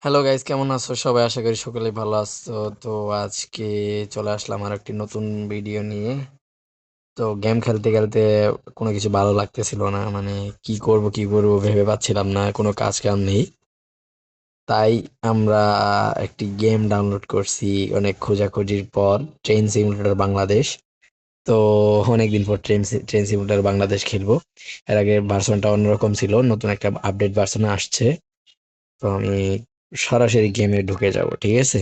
Hello guys, কেমন আছো সবাই? আশা করি সকলেই ভালো আছো। তো আজকে চলে আসলাম আর একটি নতুন ভিডিও নিয়ে। তো গেম খেলতে খেলতে কোনো কিছু ভালো লাগতেছিল না, মানে কি করব ভেবে পাচ্ছিলাম না, কোনো কাজ কাম নেই। তাই আমরা একটি গেম ডাউনলোড করছি অনেক খোঁজাখুঁজির পর, ট্রেন সিমুলেটর বাংলাদেশ। তো অনেকদিন পর ট্রেন সিমুলেটর বাংলাদেশ খেলবো। এর আগে ভার্সনটা অন্যরকম ছিল, নতুন একটা আপডেট ভার্সনে আসছে। তো আমি সরাসরি গেমে ঢুকে যাব, ঠিক আছে?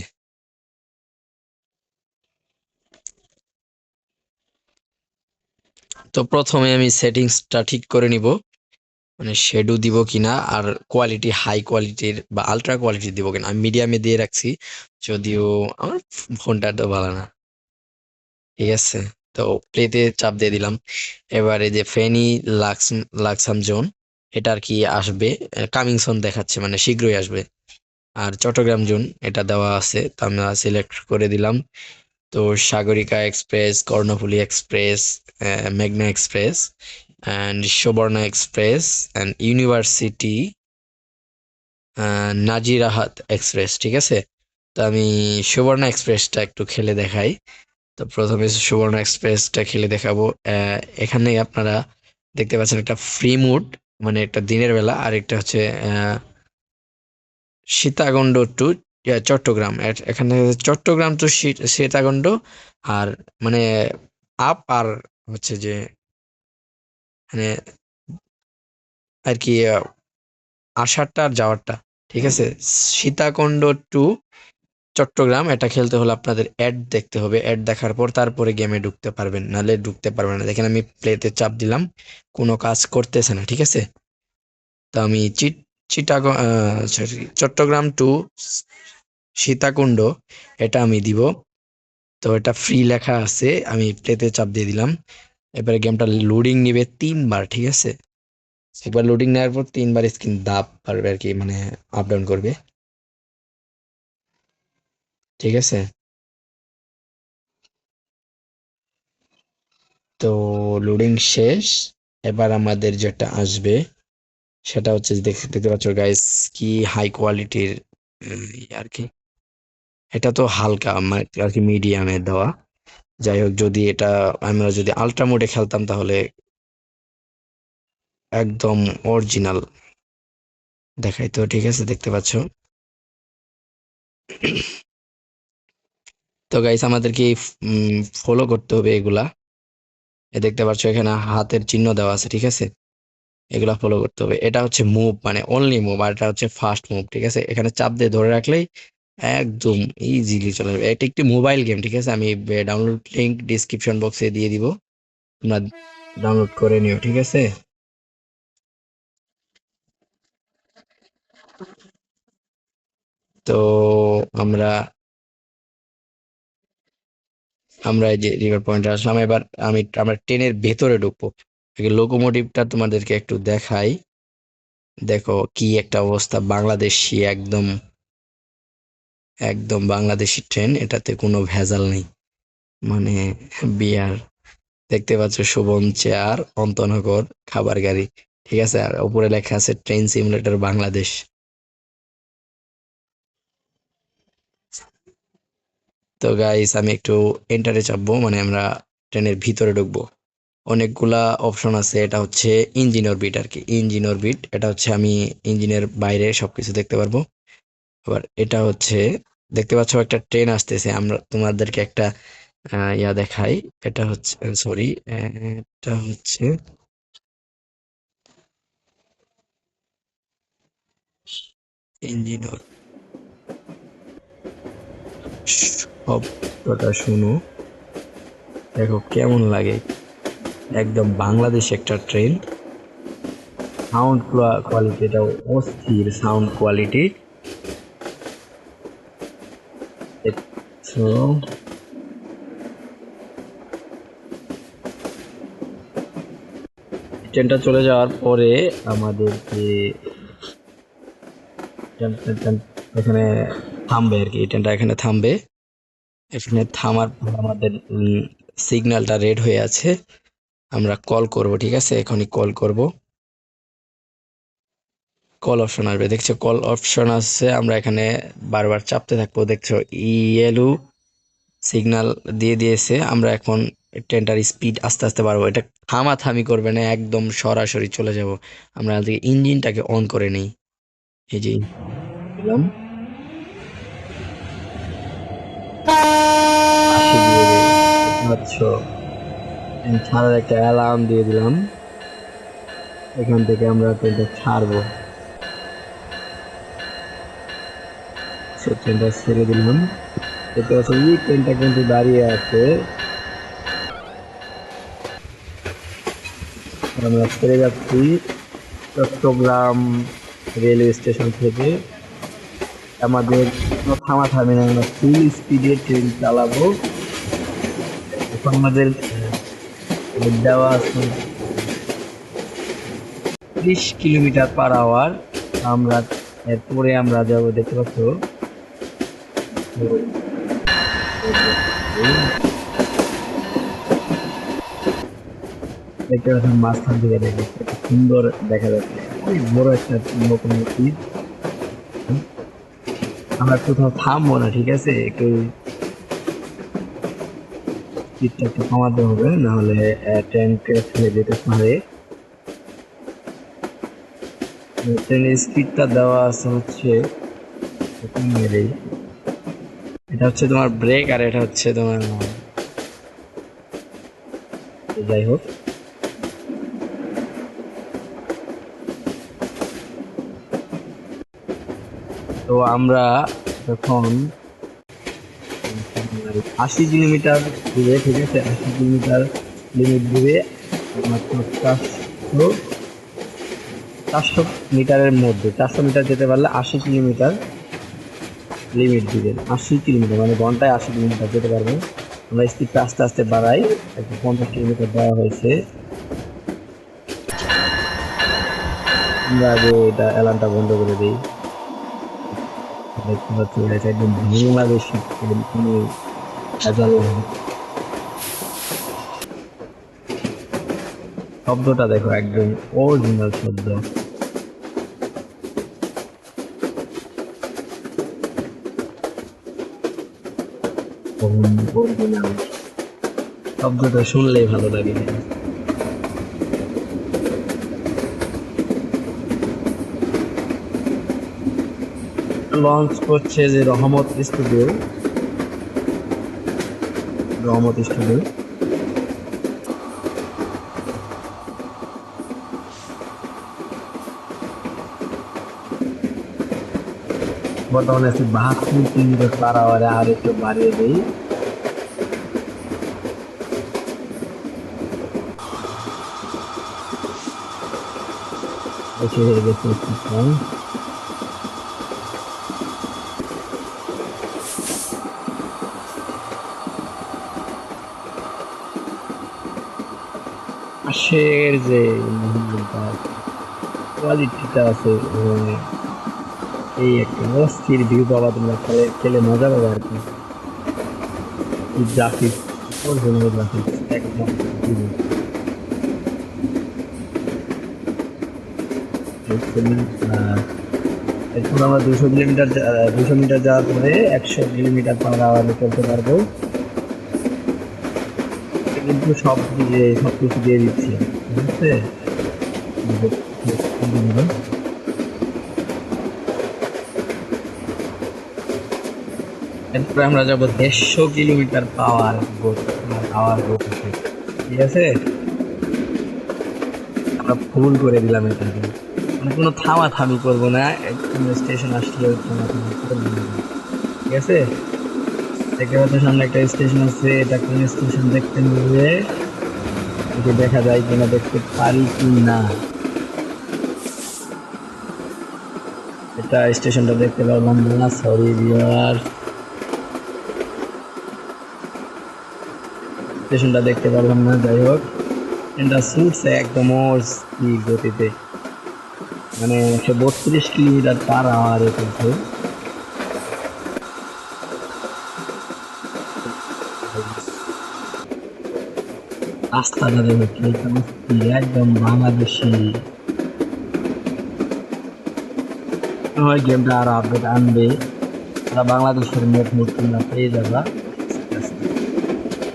তো প্রথমে আমি সেটিংসটা ঠিক করে নিব, মানে শেডো দিব কিনা, আর কোয়ালিটি হাই কোয়ালিটির বা আলট্রা কোয়ালিটির দিব কিনা। আমি মিডিয়ামে দিয়ে রাখছি, যদিও আমার ফোনটা তো ভালো না। ঠিক আছে, তো প্লেতে চাপ দিয়ে দিলাম। এবারে যে ফেনী লাক্স লাক্সাম জোন, এটা আর কি আসবে, কামিং সোন দেখাচ্ছে, মানে শীঘ্রই আসবে। আর চট্টগ্রাম জোন এটা দেওয়া আছে, তো আমরা সিলেক্ট করে দিলাম। তো সাগরিকা এক্সপ্রেস, কর্ণফুলী এক্সপ্রেস, মেঘনা express and Subarna express and university Nazirhat express, ঠিক আছে। তো আমি সুবর্ণা এক্সপ্রেসটা একটু খেলে দেখাই। তো প্রথমে সুবর্ণা এক্সপ্রেসটা খেলে দেখাবো। এখানে আপনারা দেখতে পাচ্ছেন একটা ফ্রি মুড, মানে একটা দিনের বেলা, আর একটা হচ্ছে সীতাকুণ্ড টু চট্টগ্রাম। এখানে চট্টগ্রাম টু সীতাকুণ্ড, আর মানে আপ, আর হচ্ছে যে মানে আর কি আসারটা আর যাওয়ারটা, ঠিক আছে। সীতাকুণ্ড টু চট্টগ্রাম এটা খেলতে হলে আপনাদের অ্যাড দেখতে হবে, অ্যাড দেখার পর তারপরে গেমে ঢুকতে পারবেন, নাহলে ঢুকতে পারবেন না। দেখেন আমি প্লেতে চাপ দিলাম, কোনো কাজ করতেছে না, ঠিক আছে। তো আমি চিটাগং সরি, চট্টগ্রাম টু সীতাকুণ্ড এটা আমি দিব। তো এটা ফ্রি লেখা আছে, আমি প্লেতে চাপ দিয়ে দিলাম। এবারে গেমটা লোডিং নিবে 3 বার, ঠিক আছে। একবার লোডিং নেওয়ার পর 3 বার স্ক্রিন দাব পারবে আর কি, মানে আপ ডাউন করবে, ঠিক আছে। তো লোডিং শেষ। এবার আমাদের যেটা আসবে সেটা হচ্ছে যে দেখতে পাচ্ছ গাইস, কি হাই কোয়ালিটির আর কি। এটা তো হালকা আর কি মিডিয়ামে দেওয়া। যাই হোক, যদি এটা আমরা যদি আল্ট্রা মোডে খেলতাম তাহলে একদম অরিজিনাল দেখাইতো, ঠিক আছে, দেখতে পাচ্ছ। তো গাইস আমাদেরকে ফলো করতে হবে এগুলা। দেখতে পাচ্ছ এখানে হাতের চিহ্ন দেওয়া আছে, ঠিক আছে। এগুলা ফলো করতে হবে। এটা হচ্ছে মুভ, মানে অনলি মুভ, আর এটা হচ্ছে ফাস্ট মুভ, ঠিক আছে। এখানে চাপ দিয়ে ধরে রাখলেই একদম ইজিলি চলে যাবে। এটা একটি মোবাইল গেম, ঠিক আছে। আমি ডাউনলোড লিংক ডিসক্রিপশন বক্সে দিয়ে দিব, তোমরা ডাউনলোড করে নিও, ঠিক আছে। তো আমরা আমরা এই যে রিভার পয়েন্টে আসলাম। এবার আমরা ট্রেনের ভেতরে ঢুকবো। লোকোমোটিভটা তোমাদেরকে একটু দেখাই। দেখো কি একটা অবস্থা, বাংলাদেশি একদম, একদম বাংলাদেশি ট্রেন, এটাতে কোনো ভেজাল নেই, মানে বিয়ার। দেখতে পাচ্ছ শোভন চেয়ার, অন্তনগর খাবার গাড়ি, ঠিক আছে। আর উপরে লেখা আছে ট্রেন সিমুলেটর বাংলাদেশ। তো গাইস আমি একটু এন্টারে চাপবো, মানে আমরা ট্রেনের ভিতরে ঢুকবো। অনেকগুলা অপশন আছে। এটা হচ্ছে ইঞ্জিন অরবিট আর কি, ইঞ্জিন অরবিট। এটা হচ্ছে আমি ইঞ্জিনের বাইরে সবকিছু দেখতে পারবো। আবার এটা হচ্ছে, দেখতে পাচ্ছ একটা ট্রেন আসতেছে, আমরা তোমাদেরকে একটা ইয়া দেখাই। এটা হচ্ছে, সরি, এটা হচ্ছে ইঞ্জিন। শব্দটা শুনো, দেখো কেমন লাগে, একদম বাংলাদেশ একটা ট্রেন। সাউন্ড কোয়ালিটিটাও অস্থির, সাউন্ড কোয়ালিটি দেখছো। ট্রেনটা চলে যাওয়ার পরে আমাদেরকে এখানে থামবে আর কি, ট্রেনটা এখানে থামবে। এখানে থামার পর আমাদের সিগন্যালটা রেড হয়ে আছে, আমরা কল করব, ঠিক আছে, এখনই কল করব। কল অপশন আসবে, দেখছো কল অপশন আছে, আমরা এখানে বারবার চাপতে থাকবো। দেখছো ইয়েলো সিগন্যাল দিয়ে দিয়েছে, আমরা এখন ট্রেনটার স্পিড আস্তে আস্তে বাড়বো। এটা থামাথামি করবে না, একদম সরাসরি চলে যাব। আমরা আজকে ইঞ্জিনটাকে অন করে নিই। এই যে দিলাম 80 দিয়ে দিই, দেখতে পাচ্ছ ছাড়ার একটা অ্যালার্ম দিয়ে দিলাম। এখান থেকে আমরা ট্রেনটা ছাড়বো। ট্রেনটা ছেড়ে দিলাম, দেখতে পাচ্ছ এই ট্রেনটা কিন্তু দাঁড়িয়ে আছে। আমরা ছেড়ে যাচ্ছি চট্টগ্রাম রেলওয়ে স্টেশন থেকে। আমাদের কোনো থামাথামি না, আমরা ফুল স্পিডে ট্রেন চালাবো। এখন আমাদের দেওয়া আছে 30 কিলোমিটার/আওয়ার। আমরা এরপরে আমরা যাবো, দেখতে পাচ্ছ দেখতে পাচ্ছ মাঝখান থেকে দেখে কত সুন্দর দেখা যাচ্ছে, অনেক বড় একটা লোকোমোটিভ। আমরা কোথাও থামবো না, ঠিক আছে? একটু স্পিডটা একটু কমাতে হবে, না হলে ট্রেন ক্র্যাশ হয়ে যেতে পারে। ট্রেনের স্পিডটা দেওয়া আছে হচ্ছে, এটা হচ্ছে তোমার ব্রেক, আর এটা হচ্ছে তোমার, যাই হোক। তো আমরা যখন 80 কিলোমিটার দূরে, ঠিক আছে, 80 কিলোমিটার লিমিট দূরে, মাত্র 400 মিটারের মধ্যে, 400 মিটার যেতে পারলে 80 কিলোমিটার লিমিট দিবেন। 80 কিলোমিটার মানে ঘন্টায় 80 কিলোমিটার যেতে পারবো। আমরা স্পিডটা আস্তে আস্তে বাড়াই, 50 কিলোমিটার দেওয়া হয়েছে। আমরা আগে এটা অ্যালার্মটা বন্ধ করে দিই। দেখতে পাচ্ছি এটা একদম বাংলাদেশি কোনো ভেজাল নেই। শব্দটা দেখো, একদম অরিজিনাল শব্দ। অরিজিনাল শব্দটা শুনলেই ভালো লাগে। লঞ্চ করছে যে রহমত স্টুডিও, রহমত স্টুডিও। বর্তমানে আছে 72 কিলোমিটার/আওয়ারে, আর একটু বাড়িয়ে দেই। এসে হয়ে গেছে স্টেশন। পাশের যে কোয়ালিটিটা আছে, এই একটা অস্থির ভিউ পাবা তোমরা, খেলে খেলে মজা পাবে আর কি। গ্রাফিক্স, অরিজিনাল গ্রাফিক্স একদম। এরপর আমরা 200 মিটার যাওয়ার পরে 100 কিলোমিটার/আওয়ারে চলতে পারবো। কিন্তু সবকিছু দিয়ে দিচ্ছি, ঠিক আছে? এরপরে আমরা যাবো 150 কিলোমিটার/আওয়ার গতিতে, ঠিক আছে? আমরা ফুল করে দিলাম এটা, মানে কোনো থামাথামি করবো না, কোনো স্টেশন আসলে থামাথামি করবো না, ঠিক আছে? দেখতে পাচ্ছ সামনে একটা স্টেশন আছে, এটা কোন স্টেশন দেখতে নিলে দেখা যায় কিনা, দেখতে পারি কি না। এটা স্টেশনটা দেখতে পারলাম না, সরি ভিউয়ার। স্টেশনটা দেখতে পারলাম না, যাই হোক। এটা ছুটছে একদম স্পিড গতিতে, মানে 132 কিলোমিটার/আওয়ারে চলছে। রাস্তাটা দেখো কি একদম বাংলাদেশি। হয় গেমটা আর আপডেট আনবে, তারা বাংলাদেশের ম্যাপ মোড তোমরা পেয়ে যাবা।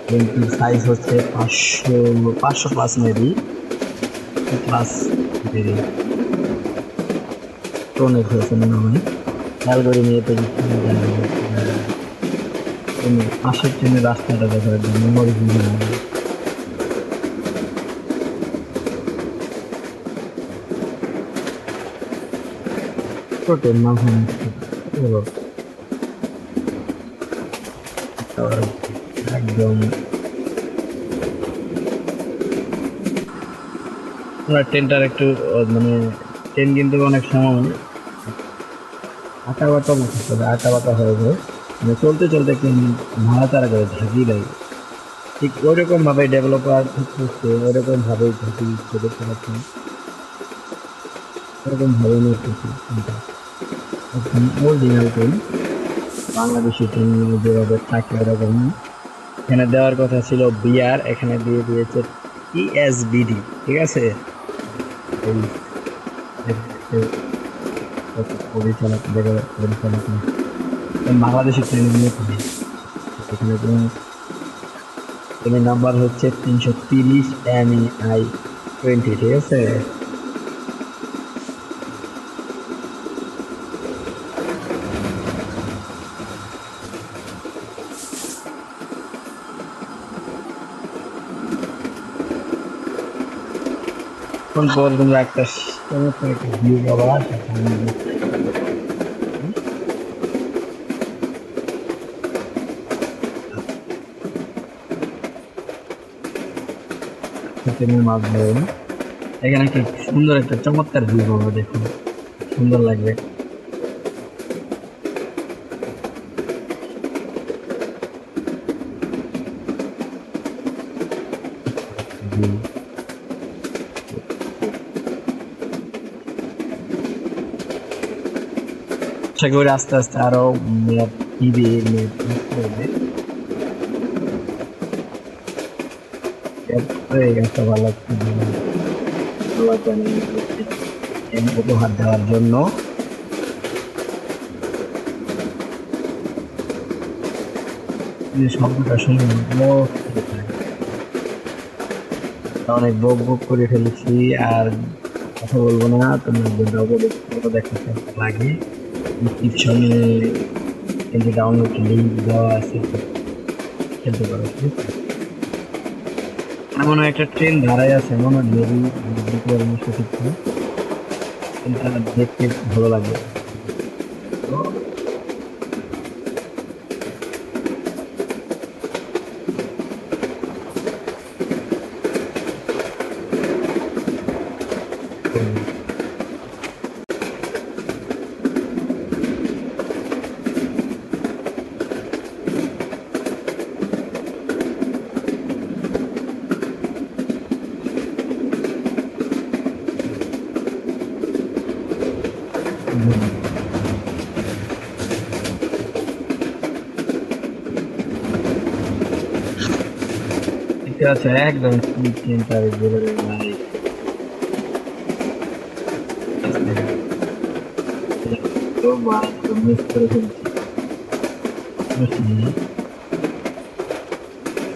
গেমটির সাইজ হচ্ছে 500 প্লাস মেবি, প্লাস টোনের হয়েছে মনে হয়। খেয়াল করে নিয়ে পেয়ে পাশের ট্রেনের রাস্তাটা দেখার জন্য মেমোরি ট্রেন মাঝখানে একদম ট্রেনটার একটু মানে ট্রেন কিন্তু অনেক সময় আঁকা বাঁকা আঁকা বাঁকা হয়ে যায়, মানে চলতে চলতে একটু নাড়াচাড়া করে ঝাঁকিয়ে দেয়। ঠিক ওইরকম ভাবে ডেভেলপার ঠিক করছে, ওইরকম ভাবে ঝাঁকি দেখতে পাচ্ছি, ওরকম ভাবে নিয়ে করছি অরিজিনাল ট্রেন, বাংলাদেশি ট্রেন যেভাবে থাকে ওরকম। এখানে দেওয়ার কথা ছিল বিআর, এখানে দিয়ে দিয়েছে টিএসবিডি, ঠিক আছে। পরিচালক বাংলাদেশের ট্রেন নিয়ে এখানে ট্রেনের নাম্বার হচ্ছে 330 MEI-20, ঠিক আছে। পর তোমরা একটা চমৎকার একটা ভিউ পাবা, ট্রেনের মাধ্যমে এখানে একটা সুন্দর একটা চমৎকার ভিউ পাবা, দেখুন সুন্দর লাগবে। আশা করি আস্তে আস্তে আরো ম্যাপ দিবে, ম্যাপ করবে। ভালো লাগছে উপহার দেওয়ার জন্য। শব্দটা শুনে অনেক বক বক করে ফেলেছি, আর কথা বলবো না, তোমার দেখতে লাগে। ডিসক্রিপশনে কিন্তু ডাউনলোড লিঙ্ক দেওয়া আছে, খেলতে পারো। এমন একটা ট্রেন দাঁড়ায় আছে, মনে হয় দেখতে ভালো লাগবে। আচ্ছা একদম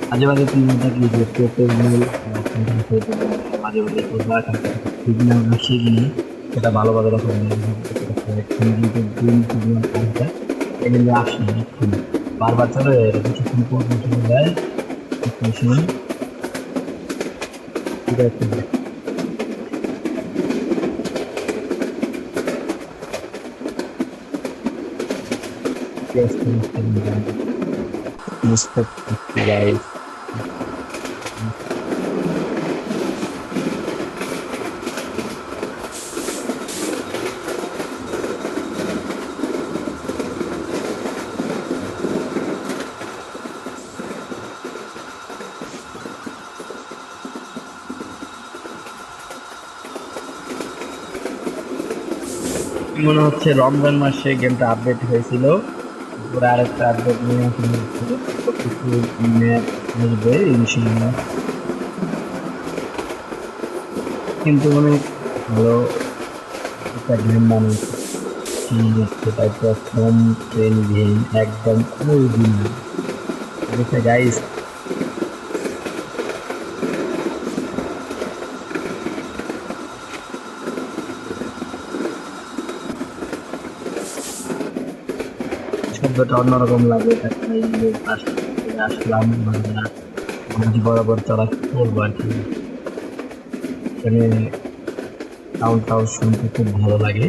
মাঝে মাঝে মাঝে মাঝে কিনি, সেটা ভালোভাবে রকম আসে বারবার চলে কিছুক্ষণ পর চলে যায়। guys. মনে হচ্ছে রমজান মাসে গেমটা আপডেট হয়েছিল, পুরো আরেকটা আপডেট নিয়ে আসবে ইনশাআল্লাহ। কিন্তু অনেক ভালো একটা গেম বানিয়েছে, তাই প্রথম ট্রেন ভিন একদম অরিজিনাল। দেখে গাইস, শব্দটা অন্যরকম লাগে। তারপরে এই যে পাশ থেকে আসলাম, আমরা মাঝ বরাবর চলা করবো আর কি। এখানে সাউন্ডটাও শুনতে খুব ভালো লাগে।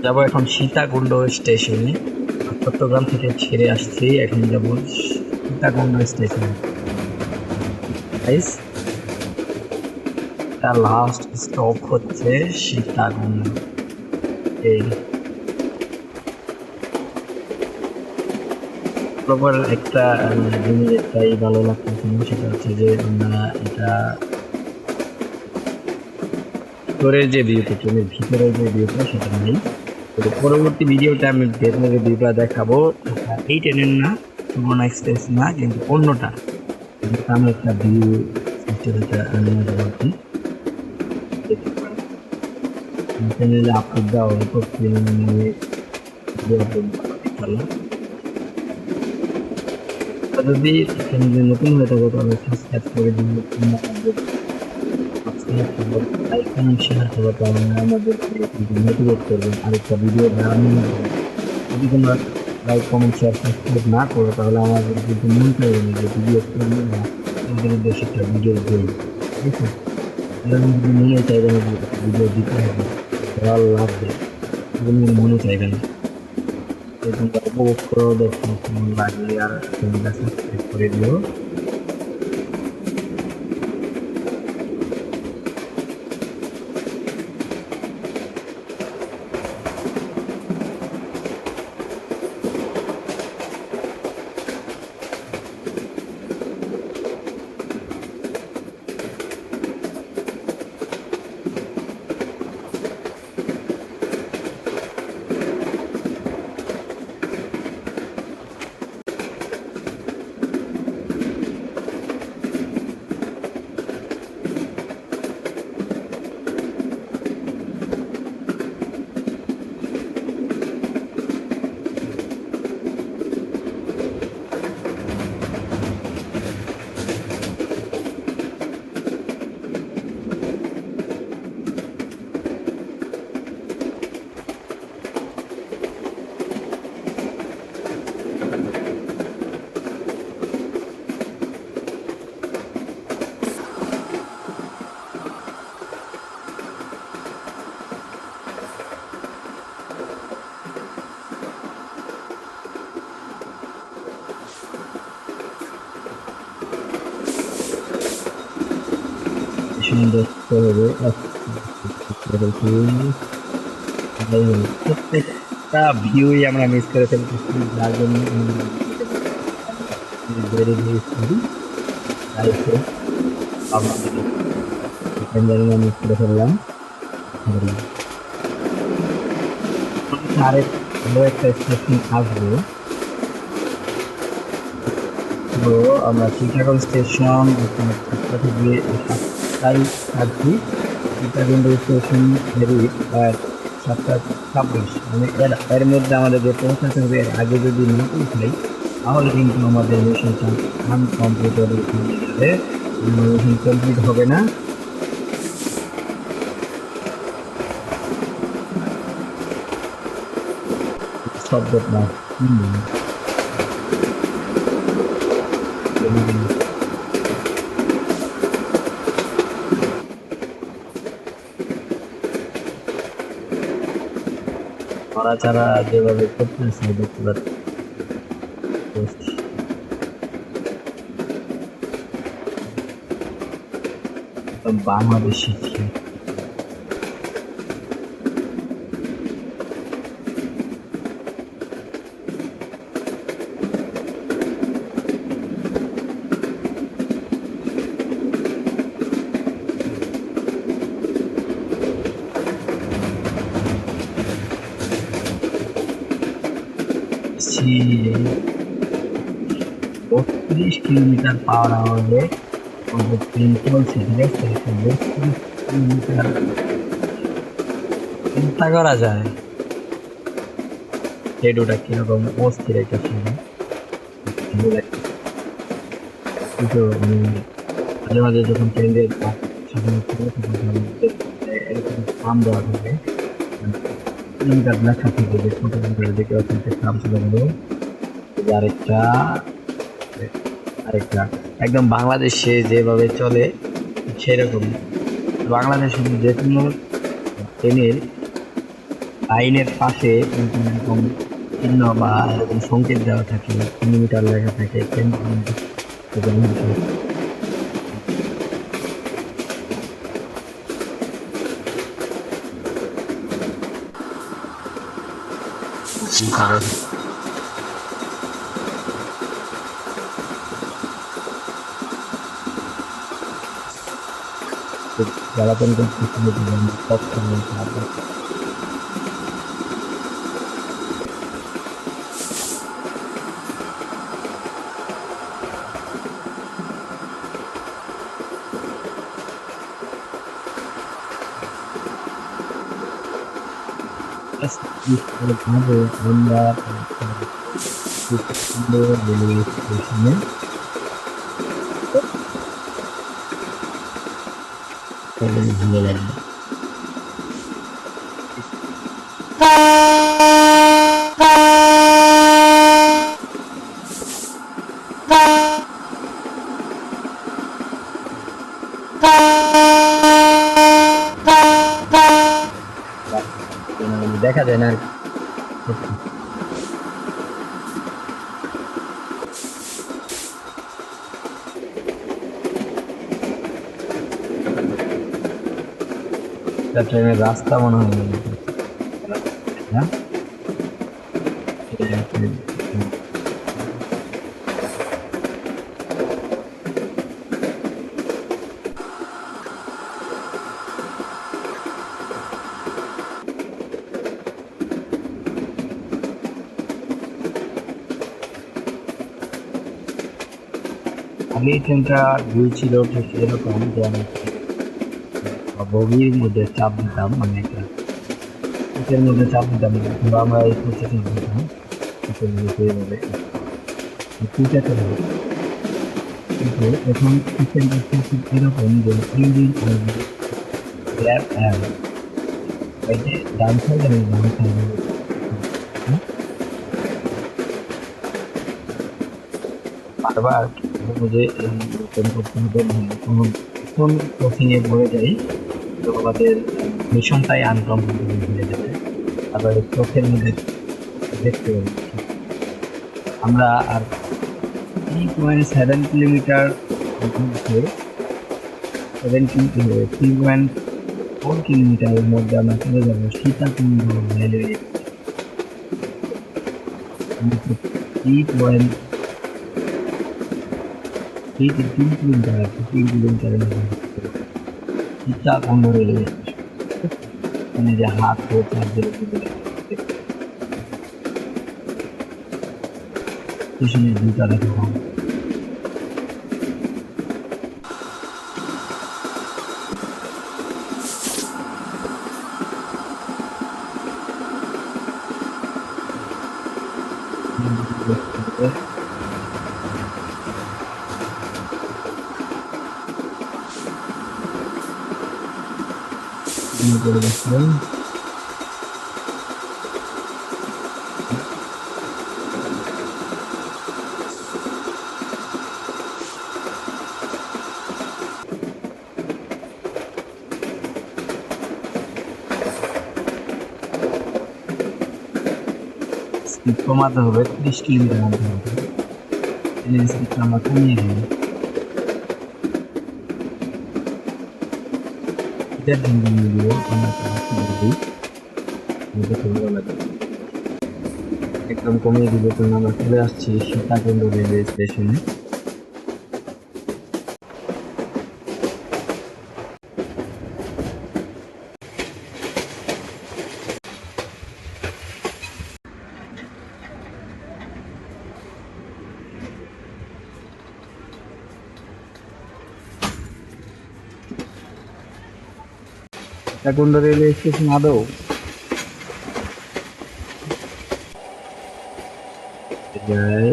যাবো এখন সীতাকুণ্ড স্টেশনে। চট্টগ্রাম থেকে ছেড়ে আসছি, এখন যাব সীতাকুণ্ড স্টেশনে। গাইস, তার লাস্ট স্টপ হচ্ছে সীতাকুণ্ড। এই প্রপার একটা জিনিস একটাই ভালো লাগতেছে না, সেটা হচ্ছে যে আমরা এটা ভিতরের যে ভিউটা, ট্রেনের ভিতরের যে ভিউটা সেটা নেই। তো পরবর্তী ভিডিওতে আমি ভেতরের ভিউটা দেখাবো। এই ট্রেনের না, সুবর্ণা এক্সপ্রেস না, কিন্তু অন্যটা আমি একটা ভিউ সিস্টেমটা নিয়ে যাবো আর কি। দেখতে পারেন চ্যানেলে আপলোড দেওয়া হবে, প্রতিদিন নিয়ে ভিডিও আপলোড ইনশাআল্লাহ। যদি চ্যানেলে নতুন হয়ে থাকে তাহলে সাবস্ক্রাইব করে দিন, সাবস্ক্রাইব করবেন, লাইক কমেন্ট শেয়ার করবেন, তাহলে আমাদেরকে মোটিভেট করবেন আরেকটা ভিডিও বানানোর জন্য। যদি তোমরা লাইক কমেন্ট শেয়ার সাবস্ক্রাইব না করো তাহলে আমাদের কিন্তু মন চাইবে না যে ভিডিও করলে না তোমাদের উদ্দেশ্যে একটা ভিডিও দিই। ঠিক আছে, তাহলে যদি মনে চাইবে না যে ভিডিও দিতে হবে, ভালো লাগবে, এগুলো মনে চাইবে না। এই তোমরা উপভোগ করো, দেখো কেমন লাগলে, আর চ্যানেলটা সাবস্ক্রাইব করে দিও। দেখতে হবে প্রত্যেকটা ভিউই আমরা মিস করে ফেলতেছি, যার জন্য মিস করে ফেললাম। আরেক ভালো একটা স্টেশন আসবো। তো আমরা সীতাকুণ্ড স্টেশন সাতটা থেকে সাতটায় থাকছি। সীতাকুণ্ড স্টেশন এরিট 7:26, মানে এর মধ্যে আমাদের যে পৌঁছাতে হবে, এর আগে যদি না পৌঁছাই তাহলে কিন্তু আমাদের মিশনটা আনকমপ্লিট হয়ে যাবে, মিশন কমপ্লিট হবে না। শব্দটা নড়াচড়া যেভাবে করতেছে দেখতে পাচ্ছি, বাংলাদেশি আসছি 32 কিলোমিটার পার আওয়ারে আমাদের ট্রেন চলছে। ঠিক আছে, 32 কিলোমিটার চিন্তা করা যায় রেডিওটা কিরকম অস্থির একটা সময় ভালো লাগে। কিন্তু মাঝে মাঝে যখন ট্রেনের সামনে চলে তখন এরকম নাম দেওয়া থাকে, কিলোমিটার লেখা থাকে যে কত কিলোমিটার দিকে অর্থনীতির নাম চলে গেল, আরেকটা আরেকটা একদম বাংলাদেশে যেভাবে চলে ঠিক সেরকম। বাংলাদেশের যে কোনো ট্রেনের লাইনের পাশে কিন্তু এরকম চিহ্ন বা এরকম সংকেত দেওয়া থাকে, কিলোমিটার লেখা থাকে, ট্রেন জ্বালাতন করতেছিল জীবন তথ্য ভাবে আমরা রেলওয়ে স্টেশনে ভালো লাগবে। দেখা যায় না আর কি। ট্রেনের রাস্তা মনে হয় না, আগে এই ট্রেনটা ভিউ ছিল ঠিক এরকম যে আমি বগির মধ্যে চাপ দিতাম, মানে একটা সিটের মধ্যে চাপ দিতাম না, কিন্তু আমরা এই কোচে চাপ দিতাম সিটের মধ্যে এইভাবে সিটে চলে যেত। কিন্তু এখন সিস্টেম করছে এরকম যে ইঞ্জিন গ্যাপ এই যে ডান সাইড এবং বাম সাইডে বারবার যে এই রিটার্ন করতে হবে, কোনো কোন কোচিং এ পড়ে যাই তো আমাদের মিশনটাই আনকমফোর্টেবল হয়ে যাবে। আবার চোখের মধ্যে দেখতে পাবো আমরা আর 3.7 কিলোমিটার মধ্যে 3.4 কিলোমিটারের মধ্যে আমরা চলে যাবো সীতাকুণ্ড রেলওয়ে। 3.3 কিলোমিটার আছে, 3 কিলোমিটারের মধ্যে সীতাকুণ্ড রেলওয়ে মানে যে হাত স্টেশনের দুইটা দেখা হয়। স্পিড কমাতে হবে, 30 কিলোমিটার আনতে হবে, স্পিডটা আমরা কমিয়ে দিই। এটার জন্য ভিডিও আমরা একদম কমিয়ে দিলে তখন আমরা চলে আসছি সীতাকুণ্ড রেলওয়ে স্টেশনে। সীতাকুণ্ড রেলওয়ে স্টেশন আদৌ যাই,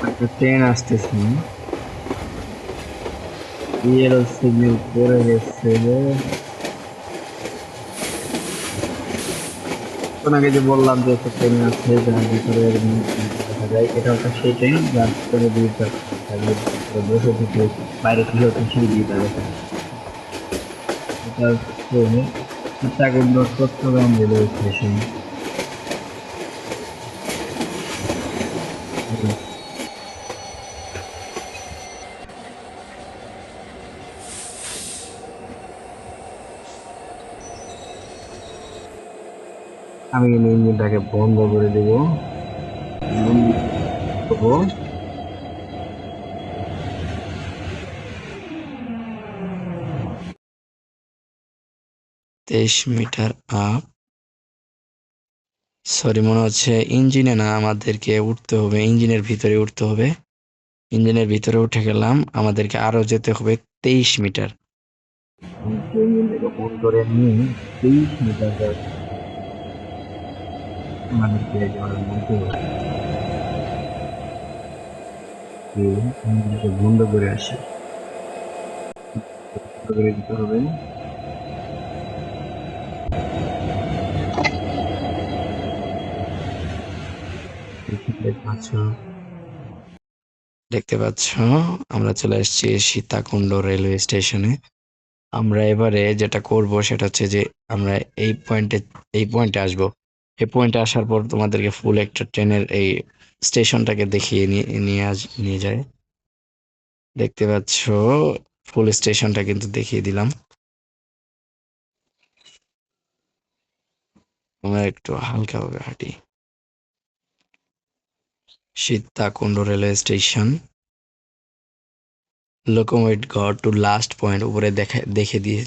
একটা ট্রেন আসতেছে, ইয়েলো সিগন্যাল পড়ে গেছে। কিছুক্ষণ আগে যে বললাম যে একটা ট্রেন আছে যার ভিতরে দেখা যায়, এটা হচ্ছে সেই ট্রেন যার ভিতরে দুইটা ভিতরে বসে থেকে বাইরে কি হচ্ছে সেই দুইটা দেখা যায়। এটা হচ্ছে সীতাকুণ্ড চট্টগ্রাম রেলওয়ে স্টেশন। আমি ইঞ্জিনটাকে বন্ধ করে দেবো, বন্ধ করবো। 23 মিটার আপ। সরি, মনে হচ্ছে ইঞ্জিনে না, আমাদেরকে উঠতে হবে, ইঞ্জিনের ভিতরে উঠতে হবে। ইঞ্জিনের ভিতরে উঠে গেলাম, আমাদেরকে আরো যেতে হবে 23 মিটার। ইঞ্জিনটাকে বন্ধ করে নিয়ে 23 মিটার আমাদেরকে একেবারে নামতে হবে। ইঞ্জিনটাকে বন্ধ করে আসি, বন্ধ করে দিতে হবে। আচ্ছা, দেখতে পাচ্ছ, আমরা চলে এসেছি সীতাকুণ্ড রেলওয়ে স্টেশনে। আমরা এবারে যেটা করব সেটা হচ্ছে যে আমরা এই পয়েন্টে আসব। এই পয়েন্টে আসার পর তোমাদেরকে ফুল একটা ট্রেনের এই স্টেশনটাকে দেখিয়ে নিয়ে যায়। দেখতে পাচ্ছ, ফুল স্টেশনটা কিন্তু দেখিয়ে দিলাম। আমরা একটু হালকাভাবে হাঁটি। Sitakunda railway station, locomotive go to last point, উপরে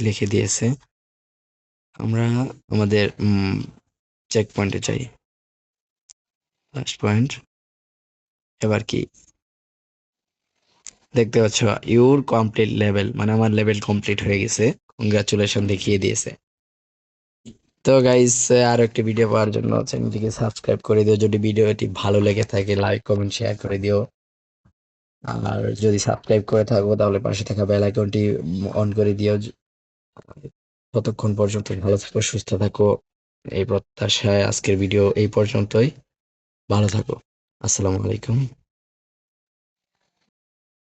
লিখে দিয়েছে। আমরা আমাদের চেক পয়েন্টে যাই, লাস্ট পয়েন্ট। এবার কি দেখতে পাচ্ছ, ইউর কমপ্লিট লেভেল, মানে আমার লেভেল কমপ্লিট হয়ে গেছে, কংগ্রাচুলেশন দেখিয়ে দিয়েছে। তো গাইস, আরো একটি ভিডিও পাওয়ার জন্য চ্যানেলটিকে সাবস্ক্রাইব করে দিও। যদি ভিডিওটি ভালো লেগে থাকে লাইক কমেন্ট শেয়ার করে দিও। আর যদি সাবস্ক্রাইব করে থাকো তাহলে পাশে থাকা বেল আইকনটি অন করে দিও। ততক্ষণ পর্যন্ত ভালো থাকো, সুস্থ থাকো, এই প্রত্যাশায় আজকের ভিডিও এই পর্যন্তই। ভালো থাকো। আসসালামু আলাইকুম।